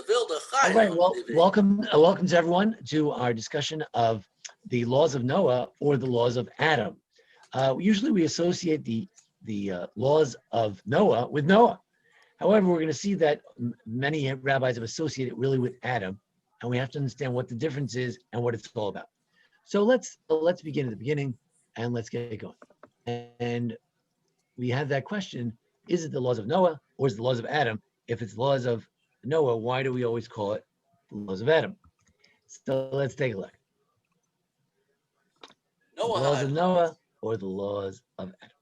All right, well, welcome to everyone to our discussion of the laws of Noah or the laws of Adam. Usually we associate the laws of Noah with Noah. However, we're going to see that many rabbis have associated really with Adam, and we have to understand what the difference is and what it's all about. So let's begin at the beginning and let's get going. And we have that question: is it the laws of Noah or is it the laws of Adam? If it's the laws of Noah, why do we always call it the laws of Adam? So let's take a look. The laws of Noah or the laws of Adam.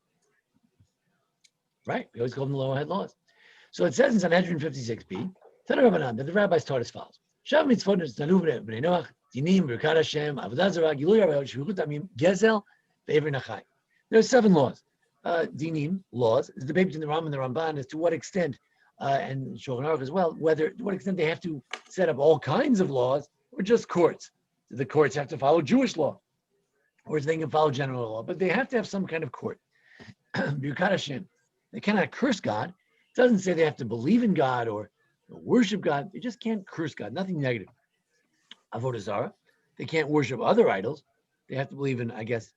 Right? We always call them the Noahide laws. So it says in Sanhedrin 56b, that the rabbis taught as follows. There are 7 laws. Dinim, laws, is the debate between the Ram and the Ramban as to what extent, and Shulchan Aruch as well, to what extent they have to set up all kinds of laws or just courts. Do the courts have to follow Jewish law, or they can follow general law, but they have to have some kind of court. Birkat Hashem. They cannot curse God. It doesn't say they have to believe in God or worship God. They just can't curse God, nothing negative. Avodah Zarah. They can't worship other idols. They have to believe in, I guess,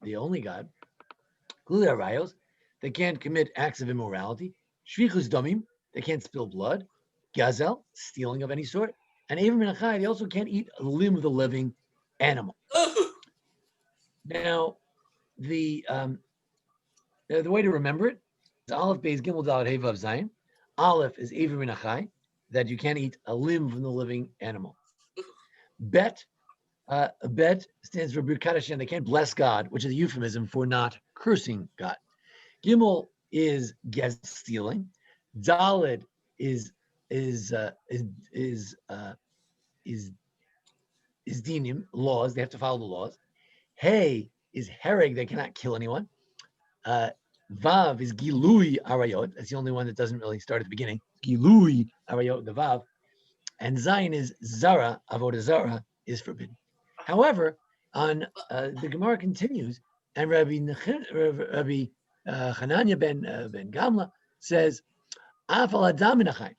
the only God. Glulei Arayos. They can't commit acts of immorality. Shvichus Damim. They can't spill blood. Gazel, stealing of any sort. And Eiver Min HaChai, they also can't eat a limb of the living animal. Now, the way to remember it is Aleph Beis Gimel Daled Hey Vav Zayin. Aleph is Eiver Min HaChai, that you can't eat a limb from the living animal. Bet stands for Birkat Hashem. They can't bless God, which is a euphemism for not cursing God. Gimel is stealing. Daled is dinim, laws. They have to follow the laws. Hey is hereg. They cannot kill anyone. Vav is gilui arayot. That's the only one that doesn't really start at the beginning. Gilui arayot, the vav. And Zayin is zara, avodah zara, is forbidden. However, the Gemara continues, and Rabbi Hananya ben Gamla says, Afal adam min hachai.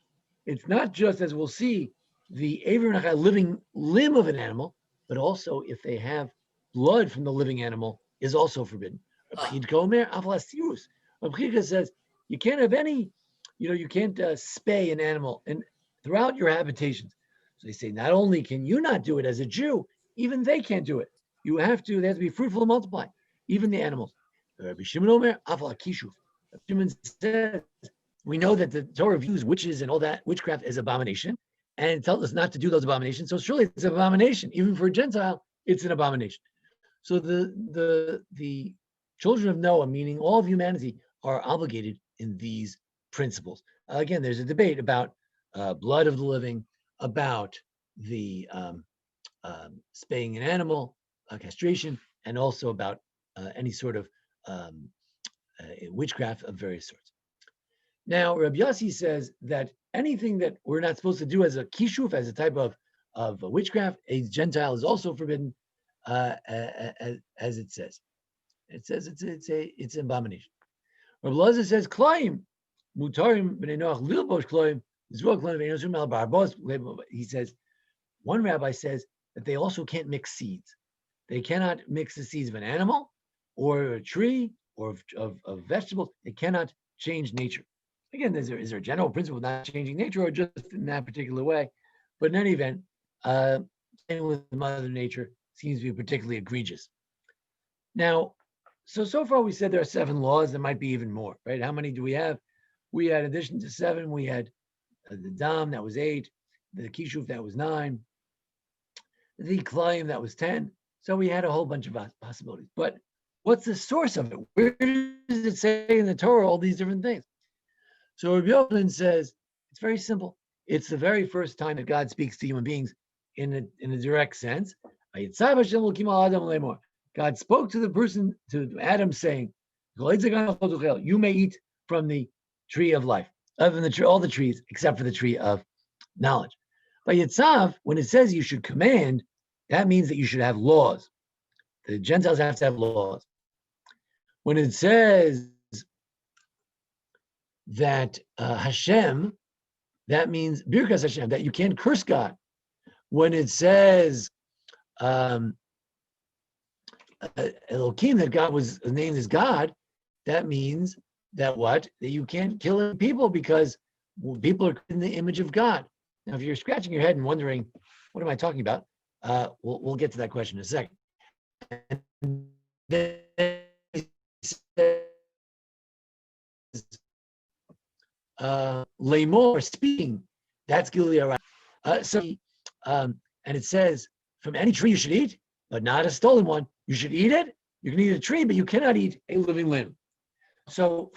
It's not just, as we'll see, the Eiver Min HaChai, living limb of an animal, but also if they have blood from the living animal is also forbidden. Rabbi Chidka says you can't have any, you can't spay an animal and throughout your habitations. So they say not only can you not do it as a Jew, even they can't do it. They have to be fruitful and multiply, even the animals. Rabbi Shimon Omer, Afal Kishuv. Shimon says we know that the Torah views witches and all that witchcraft as abomination, and it tells us not to do those abominations. So surely it's an abomination, even for a Gentile. It's an abomination. So the children of Noah, meaning all of humanity, are obligated in these principles. Again, there's a debate about blood of the living, about the spaying an animal, castration, and also about any sort of witchcraft of various sorts. Now, Rabbi Yossi says that anything that we're not supposed to do as a kishuf, as a type of witchcraft, a Gentile is also forbidden, as it says. It says it's an abomination. Rabbi Lazar says, "Klaim mutarim b'nei Noach lilbosh klaim zruach klaim b'nei Nosrim al barbos." He says, one rabbi says that they also can't mix seeds. They cannot mix the seeds of an animal or a tree or of vegetables. They cannot change nature. Again, is there a general principle of not changing nature or just in that particular way? But in any event, staying with Mother Nature seems to be particularly egregious. Now, so far we said there are 7 laws. There might be even more, right? How many do we have? We had, in addition to 7, we had the Dam, that was 8, the Kishuf, that was 9, the Klaim, that was 10. So we had a whole bunch of possibilities. But what's the source of it? Where does it say in the Torah all these different things? So Rabbi Yochanan says, it's very simple. It's the very first time that God speaks to human beings in a direct sense. God spoke to the person, to Adam, saying, you may eat from the tree of life, other than all the trees, except for the tree of knowledge. But Yitzav, when it says you should command, that means that you should have laws. The Gentiles have to have laws. When it says that Hashem, that means Birkas Hashem, that you can't curse God. When it says Elohim, that God was named as God, that means that what? That you can't kill people because people are in the image of God. Now, if you're scratching your head and wondering, what am I talking about? We'll get to that question in a second. Lamor speaking, that's Gilead. And it says, from any tree you should eat, but not a stolen one. You should eat it. You can eat a tree, but you cannot eat a living limb. So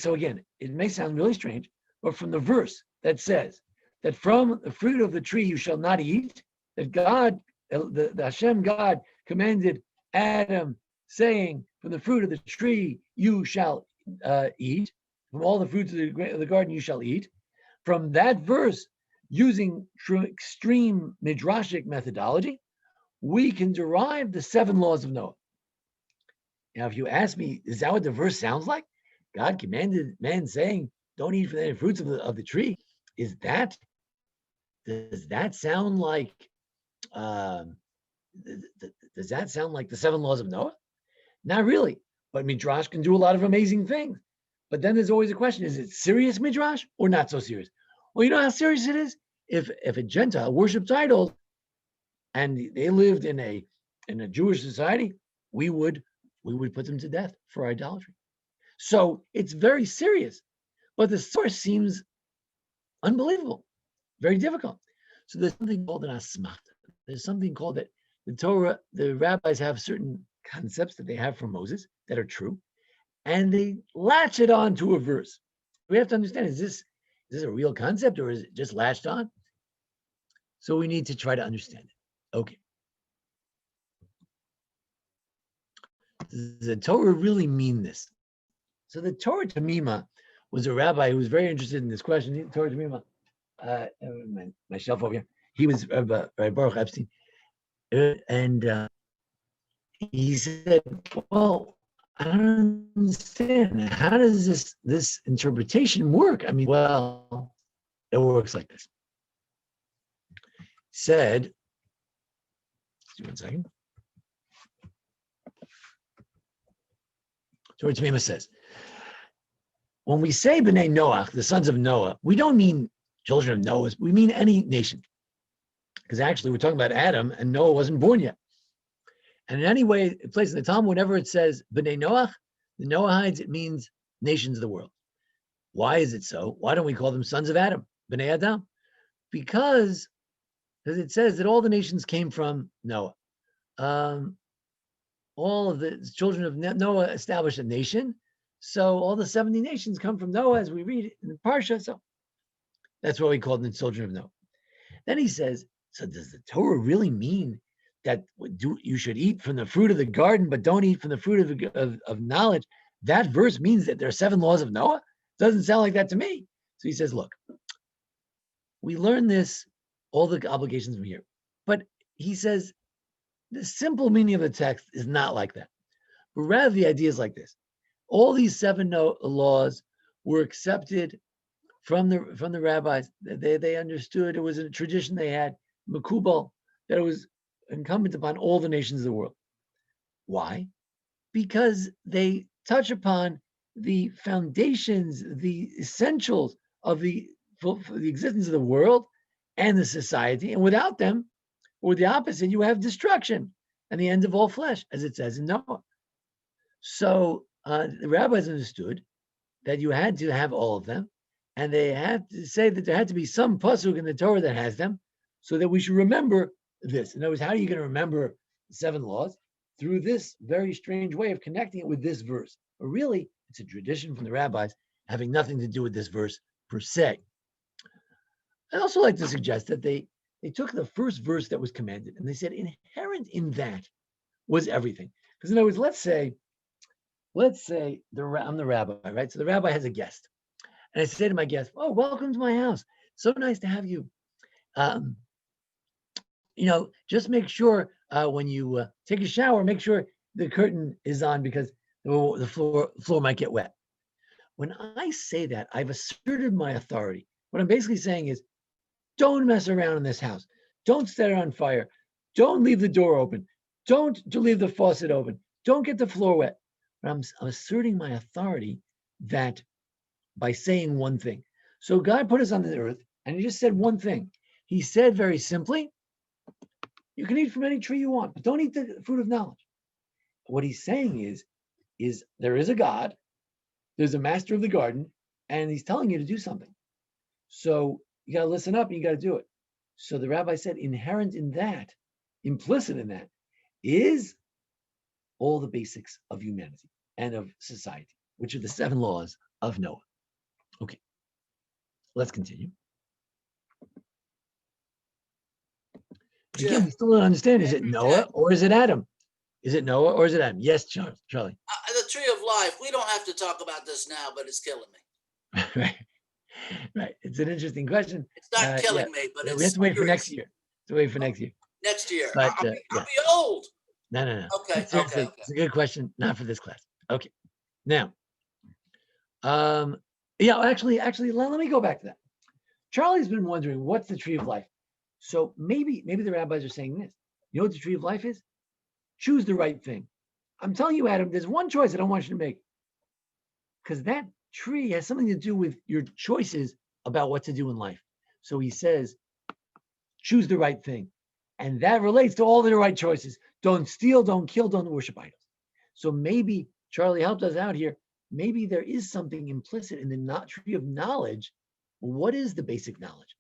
again, it may sound really strange, but from the verse that says that from the fruit of the tree you shall not eat, that God, the Hashem God commanded Adam, saying, from the fruit of the tree you shall eat, from all the fruits of the garden you shall eat. From that verse, using extreme midrashic methodology, we can derive the 7 laws of Noah. Now, if you ask me, is that what the verse sounds like? God commanded man saying, don't eat from any fruits of the tree. Does that sound like does that sound like the 7 laws of Noah? Not really, but Midrash can do a lot of amazing things. But then there's always a question, is it serious Midrash or not so serious? Well, you know how serious it is? If a Gentile worshipped idols and they lived in a Jewish society, we would put them to death for idolatry. So it's very serious, but the source seems unbelievable, very difficult. So there's something called an asmachta. There's something called that the Torah, the rabbis have certain concepts that they have from Moses that are true, and they latch it on to a verse. We have to understand, is this a real concept or is it just latched on? So we need to try to understand it. Okay. Does the Torah really mean this? So the Torah Tamima was a rabbi who was very interested in this question. The Torah Tamima, my shelf over here. He was Rabbi Baruch Epstein, and he said, "Well, I don't understand. How does this interpretation work? I mean, well, it works like this." Said, just 1 second. Torah Tamima says, when we say Bnei Noach, the sons of Noah, we don't mean children of Noah. We mean any nation. Because actually, we're talking about Adam, and Noah wasn't born yet. And in any way, place in the Talmud, whenever it says Bnei Noach, the Noahides, it means nations of the world. Why is it so? Why don't we call them sons of Adam, Bnei Adam? Because it says that all the nations came from Noah. All of the children of Noah established a nation. So all the 70 nations come from Noah, as we read in the Parsha. So that's why we call them the children of Noah. Then he says, so does the Torah really mean that you should eat from the fruit of the garden, but don't eat from the fruit of knowledge? That verse means that there are 7 laws of Noah? Doesn't sound like that to me. So he says, look, we learn this, all the obligations from here. But he says, the simple meaning of the text is not like that. But rather the idea is like this. All these 7 laws were accepted from the rabbis. They understood, it was a tradition they had, Makubal, that it was incumbent upon all the nations of the world. Why? Because they touch upon the foundations, the essentials of the existence of the world and the society. And without them, or the opposite, you have destruction and the end of all flesh, as it says in Noah. So the rabbis understood that you had to have all of them, and they had to say that there had to be some pasuk in the Torah that has them, so that we should remember this. In other words, how are you going to remember the 7 laws? Through this very strange way of connecting it with this verse. But really, it's a tradition from the rabbis having nothing to do with this verse per se. I'd also like to suggest that they took the first verse that was commanded and they said inherent in that was everything. Because in other words, let's say I'm the rabbi, right? So the rabbi has a guest. And I say to my guest, oh, welcome to my house. So nice to have you. Just make sure when you take a shower, make sure the curtain is on because the floor might get wet. When I say that, I've asserted my authority What I'm basically saying is, don't mess around in this house. Don't set it on fire. Don't leave the door open. Don't leave the faucet open. Don't get the floor wet. But I'm asserting my authority that by saying one thing. So God put us on the earth and he just said one thing. He said very simply, you can eat from any tree you want, but don't eat the fruit of knowledge. What he's saying is there is a God, there's a master of the garden, and he's telling you to do something. So you got to listen up and you got to do it. So the rabbi said, inherent in that, implicit in that, is all the basics of humanity and of society, which are the 7 laws of Noah. Okay, let's continue. Again, we still don't understand. Is it Noah or is it Adam? Is it Noah or is it Adam? Yes, Charlie. The tree of life. We don't have to talk about this now, but it's killing me. Right. It's an interesting question. It's not killing me, but we have to wait for next year. Next year. But, I'll be old. No. Okay. Seriously, it's a good question. Not for this class. Okay. Now, actually, let me go back to that. Charlie's been wondering what's the tree of life. So maybe the rabbis are saying this. You know what the tree of life is? Choose the right thing. I'm telling you, Adam, there's one choice I don't want you to make. Because that tree has something to do with your choices about what to do in life. So he says, choose the right thing. And that relates to all the right choices. Don't steal, don't kill, don't worship idols. So maybe Charlie helped us out here. Maybe there is something implicit in the tree of knowledge. What is the basic knowledge?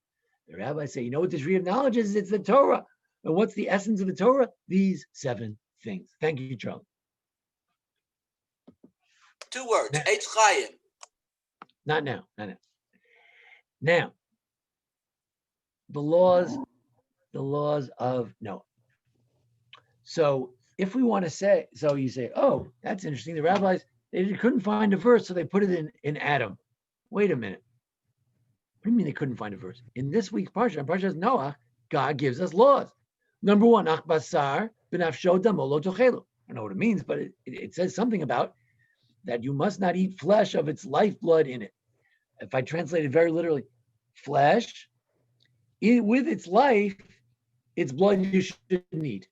The rabbis say, you know what the tree of knowledge is? It's the Torah. And what's the essence of the Torah? These 7 things. Thank you, Charlie. 2 words. Eitz Chaim. Not now. Now, the laws of Noah. So if we want to say, so you say, oh, that's interesting. The rabbis, they couldn't find a verse, so they put it in Adam. Wait a minute. What do you mean they couldn't find a verse? In this week's parsha, Parshas Noah, God gives us laws. Number 1, Ach basar b'nafsho damo lo tochelu. I don't know what it means, but it says something about that you must not eat flesh of its lifeblood in it. If I translate it very literally, flesh, with its life, its blood you shouldn't eat.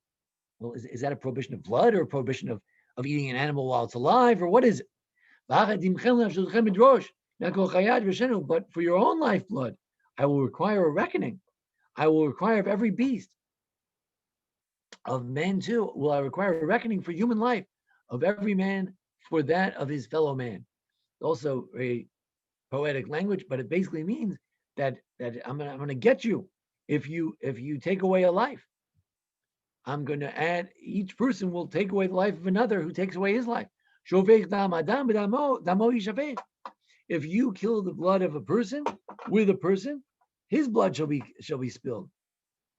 Well, is that a prohibition of blood or a prohibition of eating an animal while it's alive, or what is it? But for your own lifeblood, I will require a reckoning. I will require of every beast. Of men too, will I require a reckoning for human life, of every man for that of his fellow man. Also a poetic language, but it basically means that I'm gonna get you if you take away a life. I'm going to add, each person will take away the life of another who takes away his life. If you kill the blood of a person with a person, his blood shall be spilled.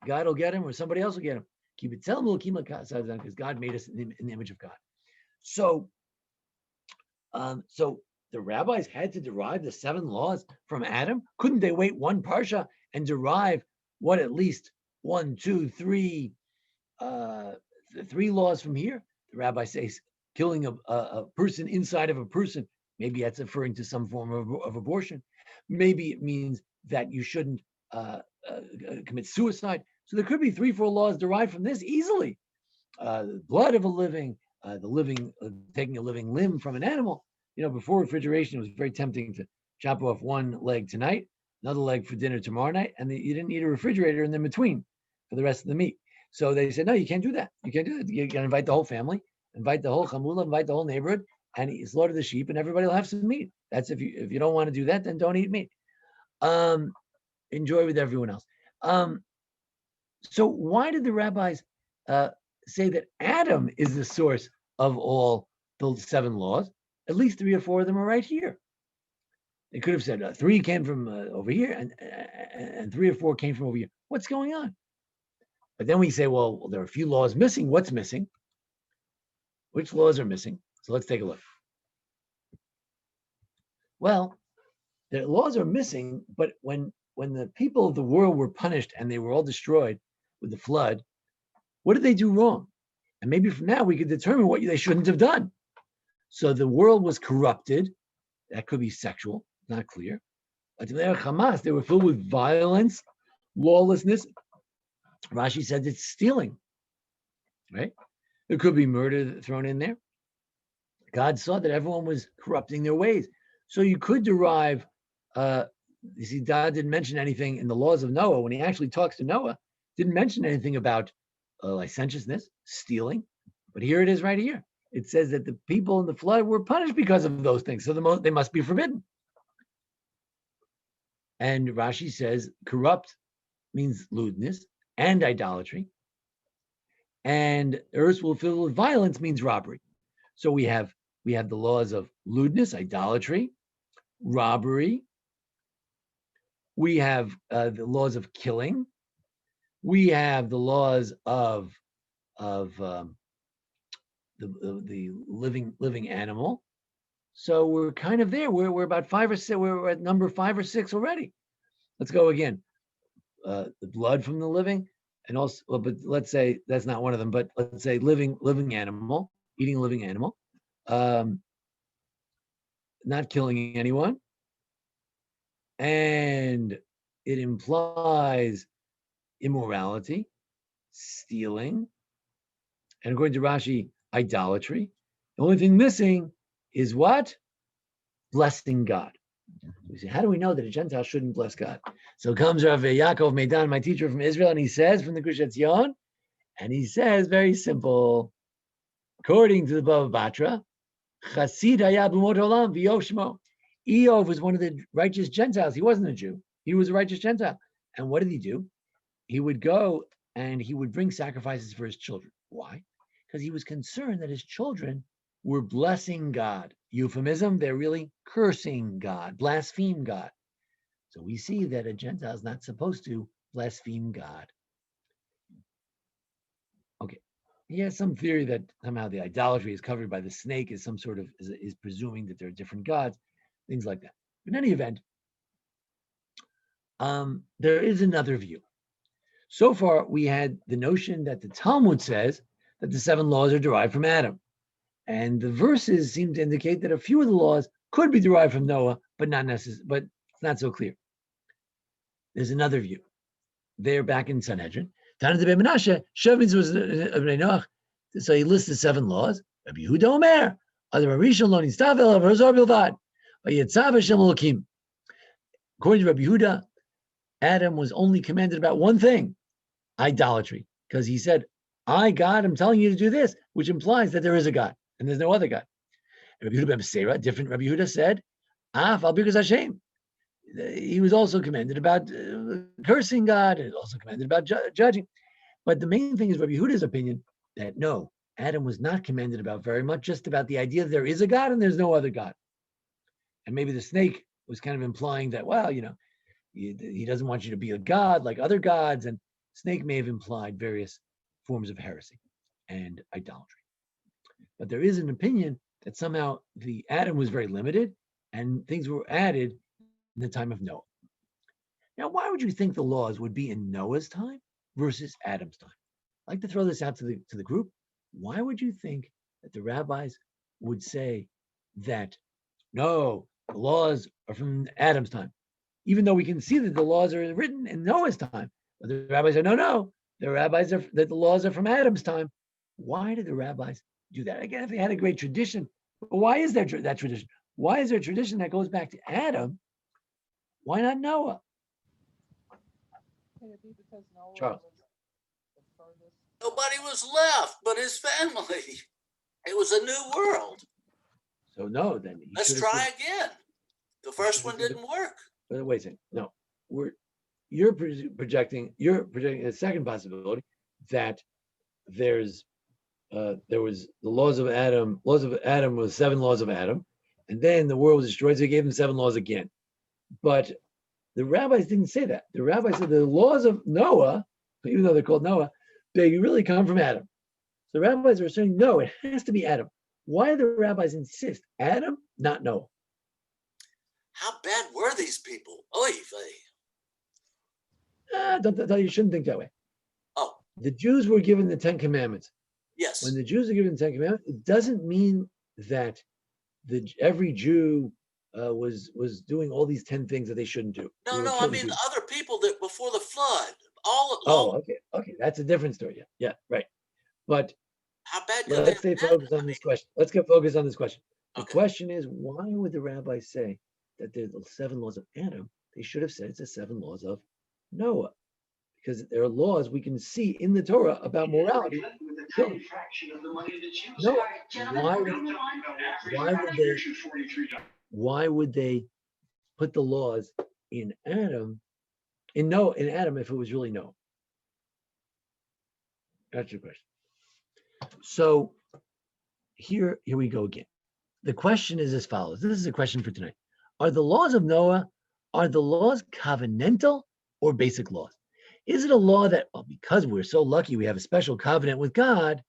God will get him, or somebody else will get him. Because God made us in the image of God. So the rabbis had to derive the 7 laws from Adam. Couldn't they wait one parsha and derive what, at least 1, 2, 3, 3 laws from here? The rabbi says killing a person inside of a person. Maybe that's referring to some form of abortion. Maybe it means that you shouldn't commit suicide. So there could be 3, 4 laws derived from this easily. Blood of a living, taking a living limb from an animal. Before refrigeration, it was very tempting to chop off one leg tonight, another leg for dinner tomorrow night, and you didn't need a refrigerator in the between for the rest of the meat. So they said, no, you can't do that. You can't do that. You got to invite the whole family, invite the whole chamula, invite the whole neighborhood, and slaughter the sheep, and everybody will have some meat. That's if you don't want to do that, then don't eat meat. Enjoy with everyone else. So why did the rabbis say that Adam is the source of all the 7 laws? At least 3 or 4 of them are right here. They could have said 3 came from over here, and 3 or 4 came from over here. What's going on? But then we say, well, there are a few laws missing. What's missing? Which laws are missing? So let's take a look. Well, the laws are missing, but when the people of the world were punished and they were all destroyed with the flood, what did they do wrong? And maybe from now we could determine what they shouldn't have done. So the world was corrupted. That could be sexual, not clear. Hamas, they were filled with violence, lawlessness. Rashi says it's stealing, right? There could be murder thrown in there. God saw that everyone was corrupting their ways. So you could derive, you see, God didn't mention anything in the laws of Noah. When he actually talks to Noah, didn't mention anything about licentiousness, stealing. But here it is right here. It says that the people in the flood were punished because of those things. So they must be forbidden. And Rashi says corrupt means lewdness and idolatry. And earth will fill with violence means robbery. So we have the laws of lewdness, idolatry, robbery. We have the laws of killing. We have the laws of the living animal. So we're kind of there. We're about 5 or 6. We're at number 5 or 6 already. Let's go again. The blood from the living, and also, well, but let's say that's not one of them. But let's say living animal, eating a living animal, not killing anyone, and it implies immorality, stealing, and according to Rashi, idolatry. The only thing missing is what? Blessing God. We say, how do we know that a Gentile shouldn't bless God? So comes Rav Yaakov Meidan, my teacher from Israel, and he says from the Gush Etzion, and he says very simple, according to the Bava Batra, Chasid hayab lumot olam v'yoshmo. Eov was one of the righteous Gentiles. He wasn't a Jew. He was a righteous Gentile. And what did he do? He would go and he would bring sacrifices for his children. Why? Because he was concerned that his children were blessing God. Euphemism, they're really cursing God, blaspheme God. So we see that a Gentile is not supposed to blaspheme God. Okay. He has some theory that somehow the idolatry is covered by the snake, is some sort of, is presuming that there are different gods, things like that. In any event, there is another view. So far, we had the notion that the Talmud says that the 7 laws are derived from Adam. And the verses seem to indicate that a few of the laws could be derived from Noah, but not necessarily, but it's not so clear. There's another view. They're back in Sanhedrin. So he lists the 7 laws. Rabbi Yehuda Omer, according to Rabbi Yehuda, Adam was only commanded about one thing, idolatry, because he said, I, God, am telling you to do this, which implies that there is a God and there's no other God. And Rabbi Yehuda ben Beseira, different Rabbi Yehuda said, because Hashem. He was also commanded about cursing God, and also commanded about judging. But the main thing is Rabbi Yehuda's opinion that no, Adam was not commanded about very much, just about the idea that there is a God and there's no other God. And maybe the snake was kind of implying that, well, he doesn't want you to be a god like other gods, and snake may have implied various forms of heresy and idolatry. But there is an opinion that somehow the Adam was very limited and things were added in the time of Noah. Now, why would you think the laws would be in Noah's time versus Adam's time? I'd like to throw this out to the group. Why would you think that the rabbis would say that, no, the laws are from Adam's time, even though we can see that the laws are written in Noah's time? But the rabbis say, no, that the laws are from Adam's time. Why did the rabbis do that? Again, if they had a great tradition, why is there that tradition? Why is there a tradition that goes back to Adam? Why not Noah? Could it be because Noah Charles. was the furthest? Nobody was left but his family. It was a new world. So no, then Let's try again. The first one didn't work. Wait a second. No, you're projecting a second possibility that there was the laws of Adam. Laws of Adam was 7 laws of Adam, and then the world was destroyed, so he gave them 7 laws again. But the rabbis didn't say that. The rabbis said the laws of Noah, even though they're called Noah, they really come from Adam. So the rabbis are saying, no, it has to be Adam. Why do the rabbis insist Adam, not Noah? How bad were these people? Oy vey. You shouldn't think that way. Oh. The Jews were given the 10 Commandments. Yes. When the Jews are given the 10 Commandments, it doesn't mean that every Jew was doing all these 10 things that they shouldn't do. They were No, I killing mean people. other people that before the flood, all Oh, okay, that's a different story. Yeah, right. But how bad could they let's have stay been? focused on this question. Let's get focused on this question. The Okay. question is, why would the rabbi say that there's the 7 laws of Adam? They should have said it's the 7 laws of Noah, because there are laws we can see in the Torah about morality. No, why would they put the laws in Adam, in Adam, if it was really Noah? That's your question. So here we go again. The question is as follows. This is a question for tonight. Are the laws of Noah, are the laws covenantal or basic laws? Is it a law that, well, because we're so lucky we have a special covenant with God,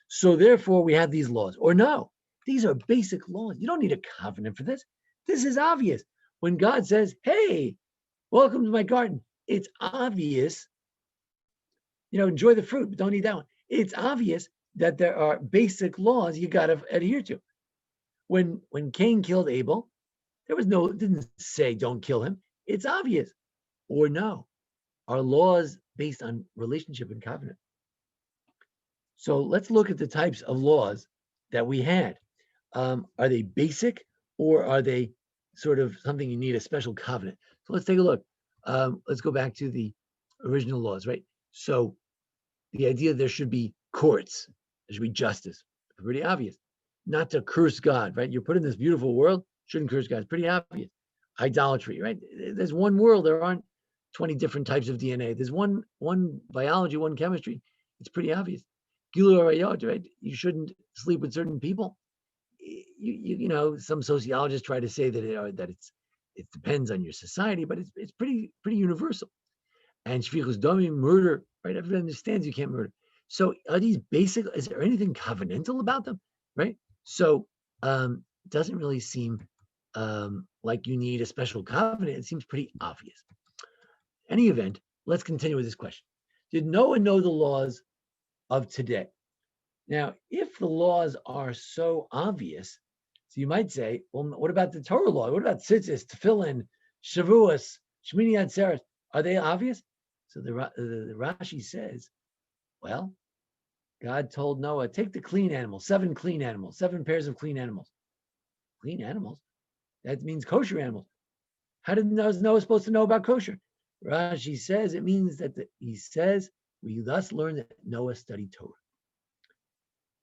so therefore we have these laws? Or no, these are basic laws. You don't need a covenant for this. This is obvious. When God says, hey, welcome to my garden, it's obvious, enjoy the fruit, but don't eat that one. It's obvious that there are basic laws you got to adhere to. When Cain killed Abel, it didn't say don't kill him. It's obvious. Or no, are laws based on relationship and covenant? So let's look at the types of laws that we had. Are they basic, or are they sort of something you need a special covenant? So let's take a look. Let's go back to the original laws, right? So the idea there should be courts, there should be justice. Pretty obvious. Not to curse God, right? You're put in this beautiful world, shouldn't curse God. It's pretty obvious. Idolatry, right? There's one world. There aren't 20 different types of DNA. There's one biology, one chemistry. It's pretty obvious. Gilu arayot, right? You shouldn't sleep with certain people. Some sociologists try to say that it depends on your society, but it's pretty universal. And shvichus damim, murder, right? Everyone understands you can't murder. So are these basic? Is there anything covenantal about them, right? So doesn't really seem like you need a special covenant. It seems pretty obvious. Any event, let's continue with this question. Did Noah know the laws of today? Now, if the laws are so obvious, so you might say, well, what about the Torah law? What about tzitzis, tefillin, shavuos, shmini atzeres? Are they obvious? So the Rashi says, well, God told Noah, take the clean animals, 7 clean animals, 7 pairs of clean animals. Clean animals? That means kosher animals. How did Noah supposed to know about kosher? Rashi says it means that we thus learn that Noah studied Torah.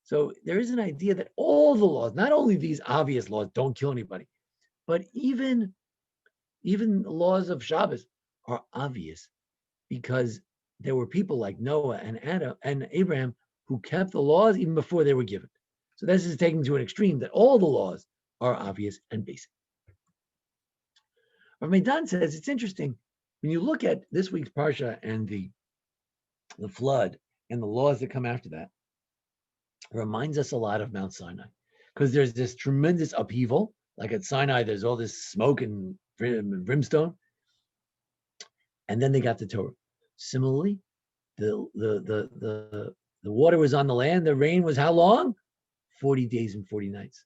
So there is an idea that all the laws, not only these obvious laws, don't kill anybody, but even the laws of Shabbos are obvious because there were people like Noah and Adam and Abraham who kept the laws even before they were given. So this is taken to an extreme that all the laws are obvious and basic. Rabbi Dan says it's interesting when you look at this week's parsha and the flood and the laws that come after that. It reminds us a lot of Mount Sinai because there's this tremendous upheaval. Like at Sinai, there's all this smoke and brimstone, and then they got the Torah. Similarly, the water was on the land. The rain was how long? 40 days and 40 nights.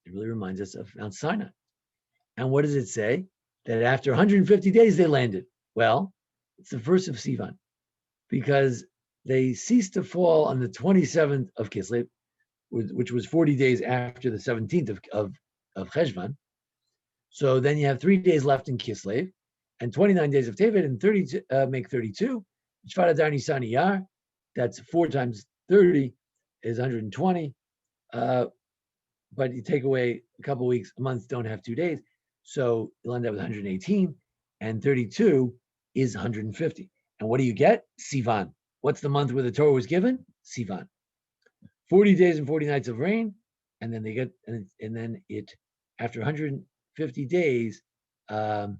It really reminds us of Mount Sinai. And what does it say? That after 150 days they landed. Well, it's the first of Sivan, because they ceased to fall on the 27th of Kislev, which was 40 days after the 17th of Cheshvan. So then you have 3 days left in Kislev, and 29 days of Tevet, and 30 make 32. Shvat Adar Nisan Iyar, that's 4 times 30 is 120. But you take away a couple weeks, months don't have 2 days. So you'll end up with 118, and 32 is 150. And what do you get? Sivan. What's the month where the Torah was given? Sivan. 40 days and 40 nights of rain, and then they get, and then it, after 150 days, the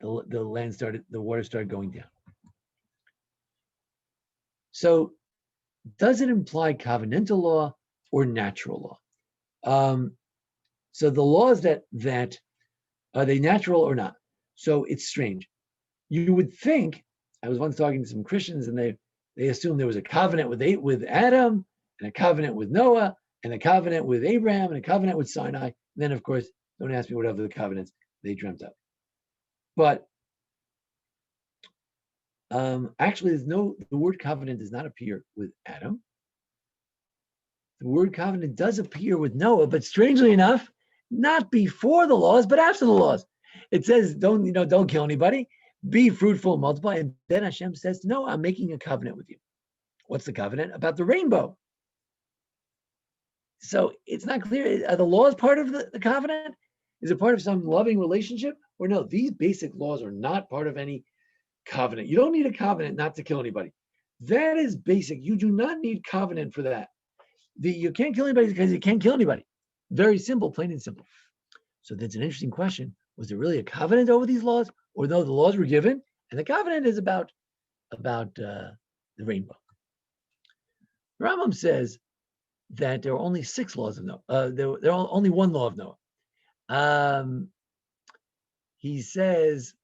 water started going down. So does it imply covenantal law or natural law? So the laws that are they natural or not? So it's strange. You would think, I was once talking to some Christians and they assumed there was a covenant with Adam and a covenant with Noah and a covenant with Abraham and a covenant with Sinai. And then of course Don't ask me what other covenants they dreamt up. But actually, the word covenant does not appear with Adam. The word covenant does appear with Noah, but strangely enough, not before the laws, but after the laws. It says, don't kill anybody, be fruitful, multiply. And then Hashem says to Noah, I'm making a covenant with you. What's the covenant? About the rainbow. So it's not clear. Are the laws part of the covenant? Is it part of some loving relationship? Or no, these basic laws are not part of any covenant. You don't need a covenant not to kill anybody. That is basic. You do not need covenant for that. You can't kill anybody because you can't kill anybody. Very simple, plain and simple. So that's an interesting question. Was there really a covenant over these laws? Or no, the laws were given, and the covenant is about the rainbow. Rambam says that there are only 6 laws of Noah. There are only 1 law of Noah. He says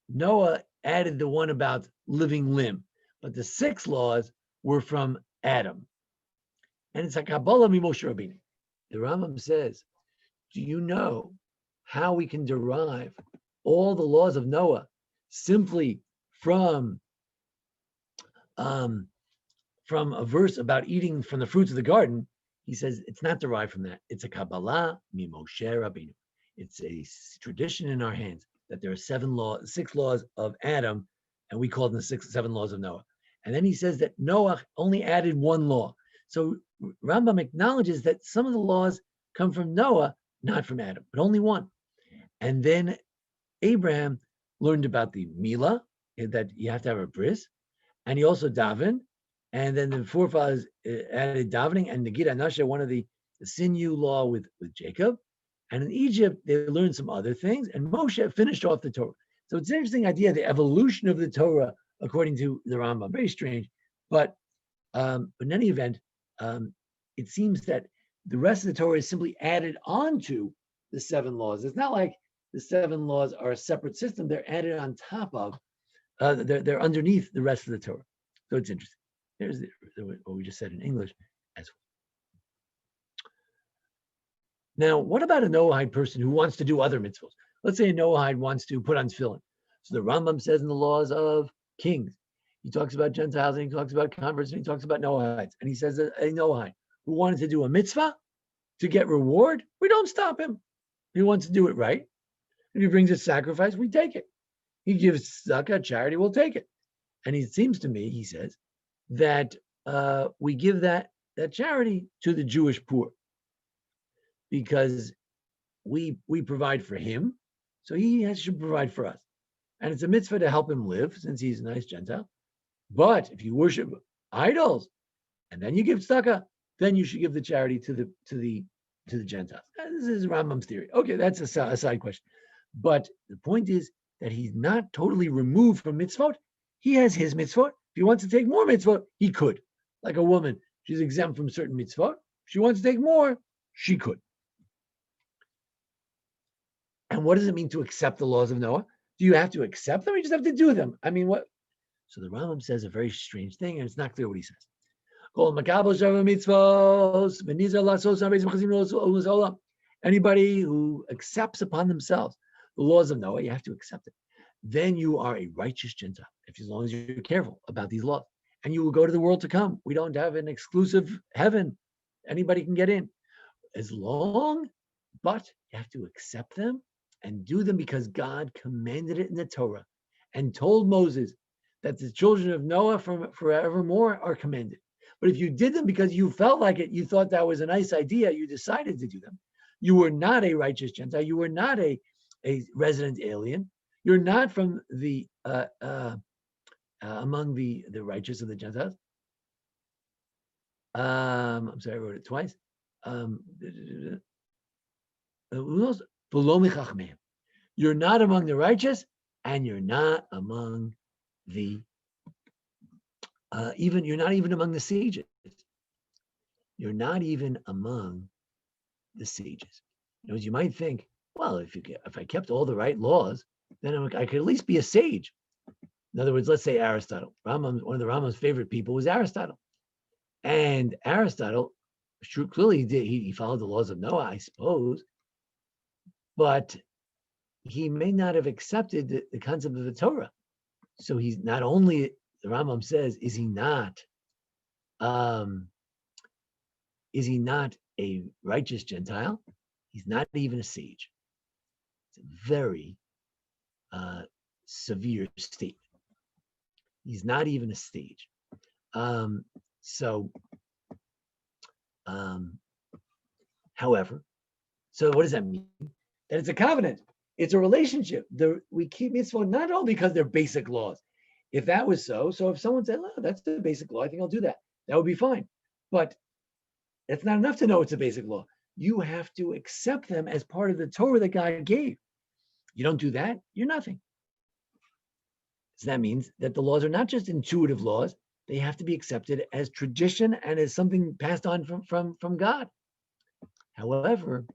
Noah added the one about living limb, but the 6 laws were from Adam. And it's a Kabbalah mi Moser Rabbeinu. The Rambam says, do you know how we can derive all the laws of Noah simply from a verse about eating from the fruits of the garden? He says it's not derived from that. It's a Kabbalah mi Moser Rabbeinu. It's a tradition in our hands that there are 6 laws of Adam, and we call them the 7 laws of Noah. And then he says that Noah only added 1 law. So Rambam acknowledges that some of the laws come from Noah, not from Adam, but only 1. And then Abraham learned about the Milah, that you have to have a bris, and he also davened. And then the forefathers added davening and Negid Anshei, one of the sinew law with Jacob. And in Egypt, they learned some other things, and Moshe finished off the Torah. So it's an interesting idea, the evolution of the Torah, according to the Rambam. Very strange. But in any event, it seems that the rest of the Torah is simply added on to the 7 laws. It's not like the 7 laws are a separate system. They're added on top of, they're underneath the rest of the Torah. So it's interesting. There's what we just said in English as well. Now, what about a Noahide person who wants to do other mitzvahs? Let's say a Noahide wants to put on tefillin. So the Rambam says in the laws of kings, he talks about Gentiles and he talks about converts and he talks about Noahides. And he says that a Noahide who wanted to do a mitzvah to get reward, we don't stop him. He wants to do it right. If he brings a sacrifice, we take it. He gives tzedakah, charity, we'll take it. And it seems to me, he says, that we give that charity to the Jewish poor because we provide for him, so he should provide for us. And it's a mitzvah to help him live since he's a nice Gentile. But if you worship idols and then you give tzedakah, then you should give the charity to the Gentiles. This is Rambam's theory. Okay, that's a side question. But the point is that he's not totally removed from mitzvot. He has his mitzvot. If he wants to take more mitzvot, he could. Like a woman, she's exempt from certain mitzvot. If she wants to take more, she could. And what does it mean to accept the laws of Noah? Do you have to accept them or you just have to do them? I mean, what? So the Rambam says a very strange thing, and it's not clear what he says. Anybody who accepts upon themselves the laws of Noah, you have to accept it. Then you are a righteous Gentile, as long as you're careful about these laws. And you will go to the world to come. We don't have an exclusive heaven. Anybody can get in. But you have to accept them and do them because God commanded it in the Torah and told Moses that the children of Noah from forevermore are commanded. But if you did them because you felt like it, you thought that was a nice idea, you decided to do them, you were not a righteous Gentile, you were not a resident alien, you're not from the among the righteous of the Gentiles. I'm sorry, I wrote it twice. You're not among the righteous, and you're not among the you're not even among the sages. You're not even among the sages. You might think, well, if I kept all the right laws, then I could at least be a sage. In other words, let's say Aristotle. One of the Rambam's favorite people was Aristotle. And Aristotle clearly he followed the laws of Noah, I suppose. but he may not have accepted the concept of the Torah. So he's not only, the Rambam says, is he not a righteous Gentile? He's not even a sage. It's a very severe statement. He's not even a sage. However, so what does that mean? That it's a covenant. It's a relationship. We keep mitzvot not only because they're basic laws. If that was so if someone said, "Oh, that's the basic law," I think I'll do that. That would be fine. But it's not enough to know it's a basic law. You have to accept them as part of the Torah that God gave. You don't do that, you're nothing. So that means that the laws are not just intuitive laws; they have to be accepted as tradition and as something passed on from God. However,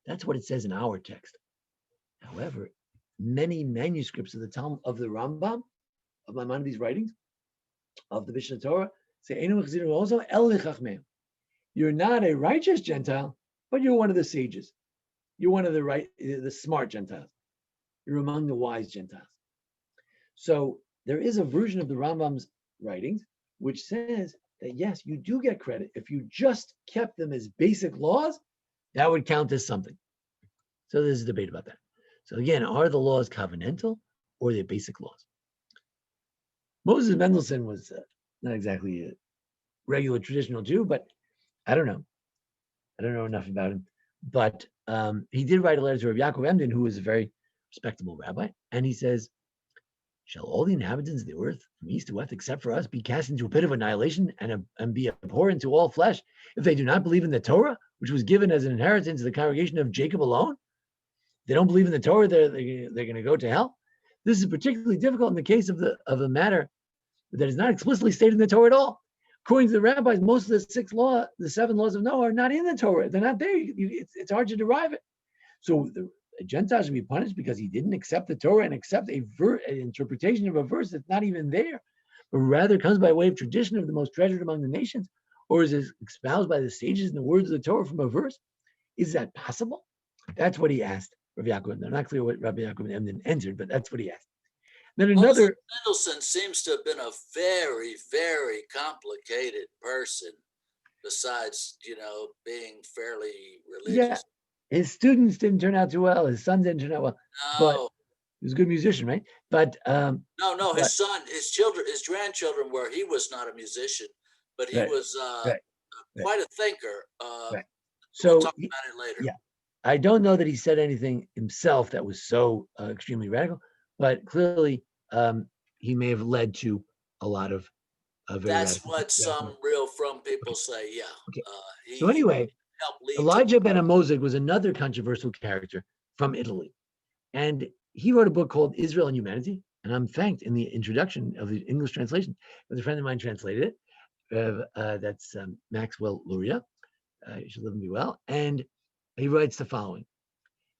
that's what it says in our text. However, many manuscripts of the Talmud, of the Rambam, of Maimonides' writings, of the Mishnah Torah, say, you're not a righteous Gentile, but you're one of the sages. You're one of the smart Gentiles. You're among the wise Gentiles. So there is a version of the Rambam's writings which says that yes, you do get credit. If you just kept them as basic laws, that would count as something. So there's a debate about that. So again, are the laws covenantal or are they basic laws? Moses Mendelssohn was not exactly a regular traditional Jew, but I don't know. I don't know enough about him. But he did write a letter to Rabbi Yaakov Emden, who was a very respectable rabbi. And he says, shall all the inhabitants of the earth, from east to west, except for us, be cast into a pit of annihilation and be abhorrent to all flesh, if they do not believe in the Torah, which was given as an inheritance to the congregation of Jacob alone? They don't believe in the Torah, they're going to go to hell. This is particularly difficult in the case of the matter that is not explicitly stated in the Torah at all. According to the rabbis, most of the 7 laws of Noah are not in the Torah. They're not there. It's hard to derive it. So the Gentile should be punished because he didn't accept the Torah and accept an interpretation of a verse that's not even there, but rather comes by way of tradition of the most treasured among the nations, or is espoused by the sages in the words of the Torah from a verse. Is that possible? That's what he asked Rabbi Yaakov. I'm not clear what Rabbi Yaakov Emden answered, but that's what he asked. Then another. Mendelssohn seems to have been a very, very complicated person, besides, being fairly religious. Yeah, his students didn't turn out too well. His son didn't turn out well. No. But he was a good musician, right? But no, his son, his children, his grandchildren were. He was not a musician, but he was quite a thinker. Right. So we'll talk about it later. Yeah, I don't know that he said anything himself that was so extremely radical, but clearly he may have led to a lot of that's what some real from people say. Yeah. Okay. So anyway, Elijah ben Moser was another controversial character from Italy, and he wrote a book called Israel and Humanity. And I'm thanked in the introduction of the English translation, because a friend of mine translated it. That's Maxwell Luria. You should live and be well. And he writes the following: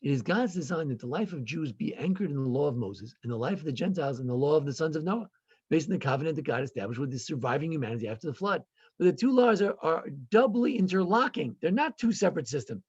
it is God's design that the life of Jews be anchored in the law of Moses, and the life of the Gentiles in the law of the sons of Noah, based on the covenant that God established with the surviving humanity after the flood. But the 2 laws are doubly interlocking. They're not 2 separate systems.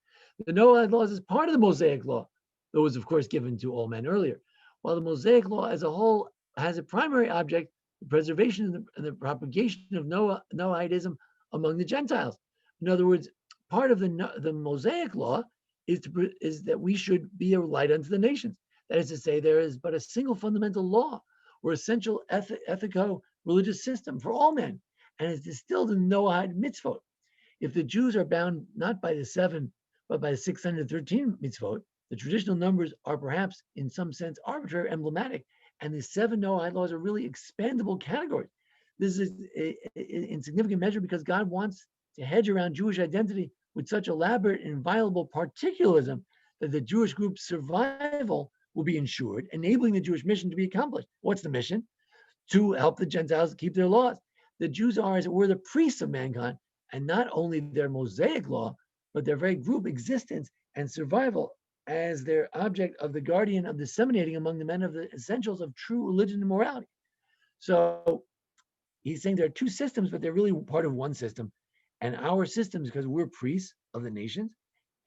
The Noahide laws is part of the Mosaic law, that was, of course, given to all men earlier, while the Mosaic law as a whole has a primary object, the preservation and the propagation of Noahidism among the Gentiles. In other words, part of the Mosaic law is that we should be a light unto the nations. That is to say, there is but a single fundamental law or essential ethico-religious system for all men, and is distilled in Noahide mitzvot. If the Jews are bound not by the 7, but by the 613 mitzvot, the traditional numbers are perhaps in some sense arbitrary, emblematic, and the 7 Noahide laws are really expandable categories. This is in significant measure because God wants to hedge around Jewish identity with such elaborate and inviolable particularism that the Jewish group's survival will be ensured, enabling the Jewish mission to be accomplished. What's the mission? To help the Gentiles keep their laws. The Jews are, as it were, the priests of mankind, and not only their Mosaic law, but their very group existence and survival as their object of the guardian of disseminating among the men of the essentials of true religion and morality. So he's saying there are 2 systems, but they're really part of one system. And our systems, because we're priests of the nations,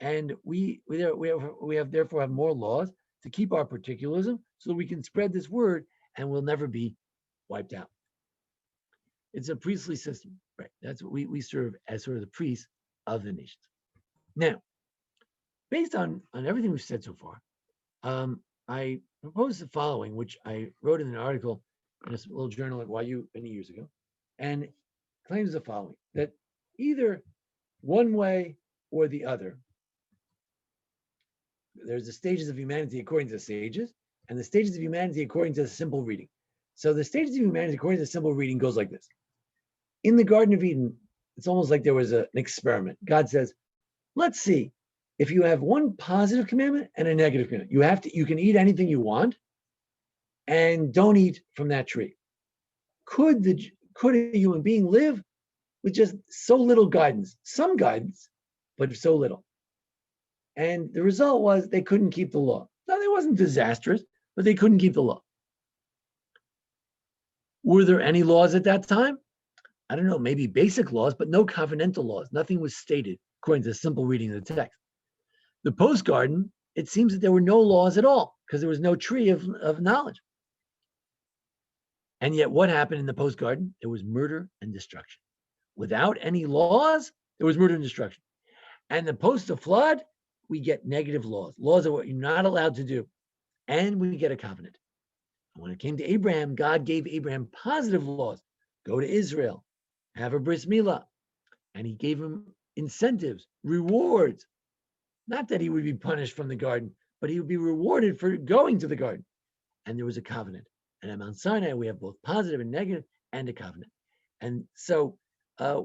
And we have therefore have more laws to keep our particularism so we can spread this word and we'll never be wiped out. It's a priestly system, right? That's what we serve as sort of the priests of the nations. Now, based on everything we've said so far, I propose the following, which I wrote in an article in a little journal at YU many years ago, and claims the following, that either one way or the other, there's the stages of humanity according to the sages, and the stages of humanity according to the simple reading. So the stages of humanity according to the simple reading goes like this. In the Garden of Eden, it's almost like there was an experiment. God says, let's see if you have one positive commandment and a negative commandment. You can eat anything you want, and don't eat from that tree. Could a human being live with just so little guidance? Some guidance, but so little. And the result was they couldn't keep the law. Now, it wasn't disastrous, but they couldn't keep the law. Were there any laws at that time? I don't know, maybe basic laws, but no covenantal laws. Nothing was stated according to the simple reading of the text. The post-garden, it seems that there were no laws at all because there was no tree of knowledge. And yet what happened in the post-garden? There was murder and destruction. Without any laws, there was murder and destruction. And the post-flood, we get negative laws. Laws are what you're not allowed to do. And we get a covenant. And when it came to Abraham, God gave Abraham positive laws. Go to Israel, have a bris milah. And he gave him incentives, rewards. Not that he would be punished from the garden, but he would be rewarded for going to the garden. And there was a covenant. And at Mount Sinai, we have both positive and negative and a covenant. And so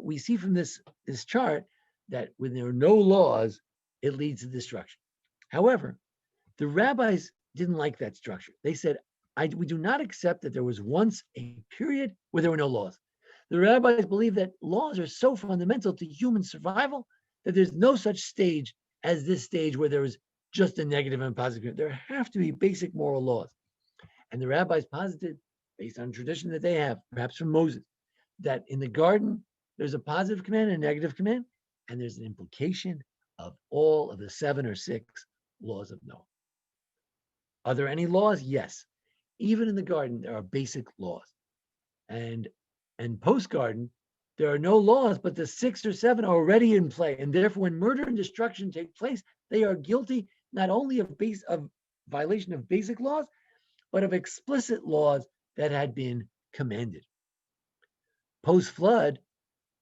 we see from this chart that when there are no laws, it leads to destruction. However, the rabbis didn't like that structure. They said, we do not accept that there was once a period where there were no laws. The rabbis believe that laws are so fundamental to human survival that there's no such stage as this stage where there is just a negative and positive. There have to be basic moral laws. And the rabbis posited, based on tradition that they have, perhaps from Moses, that in the garden, there's a positive command and a negative command, and there's an implication of all of the 7 or 6 laws of Noah. Are there any laws? Yes. Even in the garden, there are basic laws. And post-garden, there are no laws, but the 6 or 7 are already in play. And therefore, when murder and destruction take place, they are guilty not only of violation of basic laws, but of explicit laws that had been commanded. Post-flood,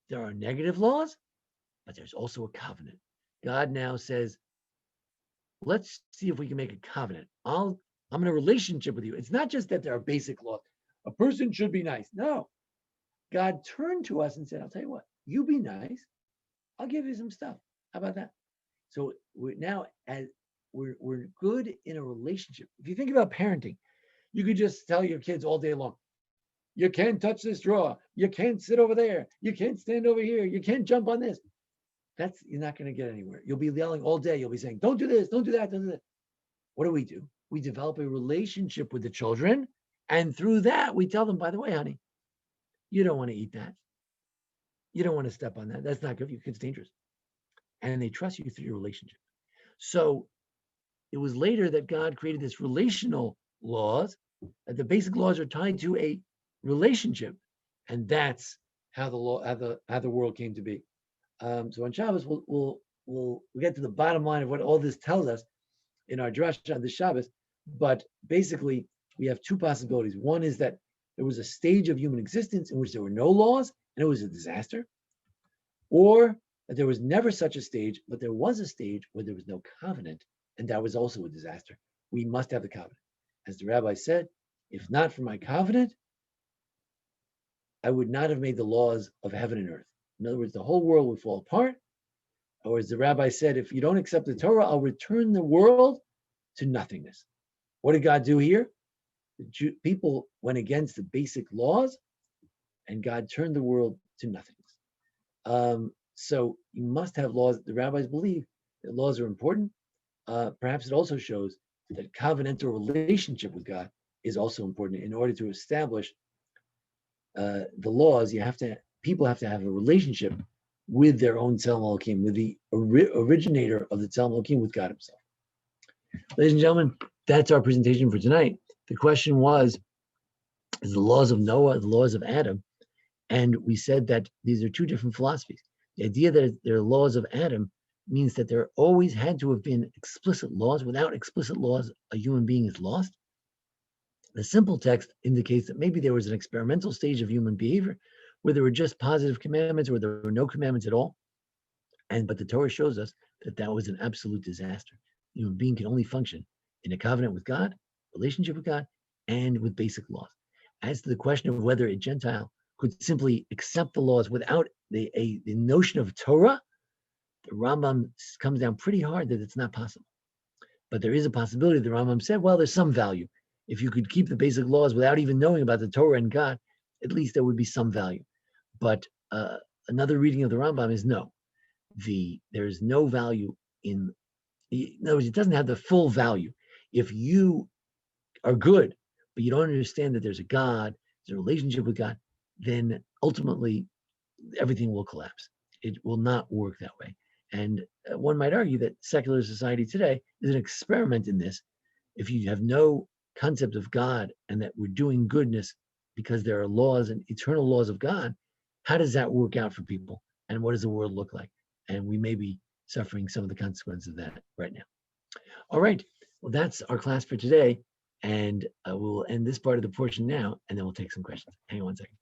there are negative laws, but there's also a covenant. God now says, let's see if we can make a covenant. I'm in a relationship with you. It's not just that there are basic laws. A person should be nice. No. God turned to us and said, I'll tell you what, you be nice. I'll give you some stuff. How about that? So we're good in a relationship. If you think about parenting, you could just tell your kids all day long, you can't touch this drawer. You can't sit over there. You can't stand over here. You can't jump on this. You're not going to get anywhere. You'll be yelling all day. You'll be saying, don't do this, don't do that, don't do that. What do? We develop a relationship with the children. And through that, we tell them, by the way, honey, you don't want to eat that. You don't want to step on that. That's not good for you. It's dangerous. And they trust you through your relationship. So it was later that God created this relational laws, that the basic laws are tied to a relationship. And that's how the world came to be. So on Shabbos, we'll get to the bottom line of what all this tells us in our drasha on this Shabbos. But basically, we have 2 possibilities. One is that there was a stage of human existence in which there were no laws and it was a disaster, or that there was never such a stage, but there was a stage where there was no covenant, and that was also a disaster. We must have the covenant. As the rabbi said, if not for my covenant, I would not have made the laws of heaven and earth. In other words, the whole world would fall apart. Or as the rabbi said, if you don't accept the Torah, I'll return the world to nothingness. What did God do here? People went against the basic laws, and God turned the world to nothingness. So you must have laws. The rabbis believe that laws are important. Perhaps it also shows that covenantal relationship with God is also important. In order to establish the laws, people have to have a relationship with their own Tzelem Elokim, with the originator of the Tzelem Elokim, with God himself. Ladies and gentlemen, that's our presentation for tonight. The question was, is the laws of Noah, the laws of Adam? And we said that these are two different philosophies. The idea that they're laws of Adam means that there always had to have been explicit laws. Without explicit laws, a human being is lost. The simple text indicates that maybe there was an experimental stage of human behavior where there were just positive commandments or there were no commandments at all. But the Torah shows us that that was an absolute disaster. The human being can only function in a covenant with God, relationship with God, and with basic laws. As to the question of whether a Gentile could simply accept the laws without the notion of Torah, the Rambam comes down pretty hard that it's not possible. But there is a possibility. The Rambam said, well, there's some value. If you could keep the basic laws without even knowing about the Torah and God, at least there would be some value. But another reading of the Rambam is no. There's no value in other words, it doesn't have the full value. If you are good, but you don't understand that there's a God, there's a relationship with God, then ultimately everything will collapse. It will not work that way. And one might argue that secular society today is an experiment in this. If you have no concept of God and that we're doing goodness because there are laws and eternal laws of God, how does that work out for people? And what does the world look like? And we may be suffering some of the consequences of that right now. All right. Well, that's our class for today. And we'll end this part of the portion now, and then we'll take some questions. Hang on one second.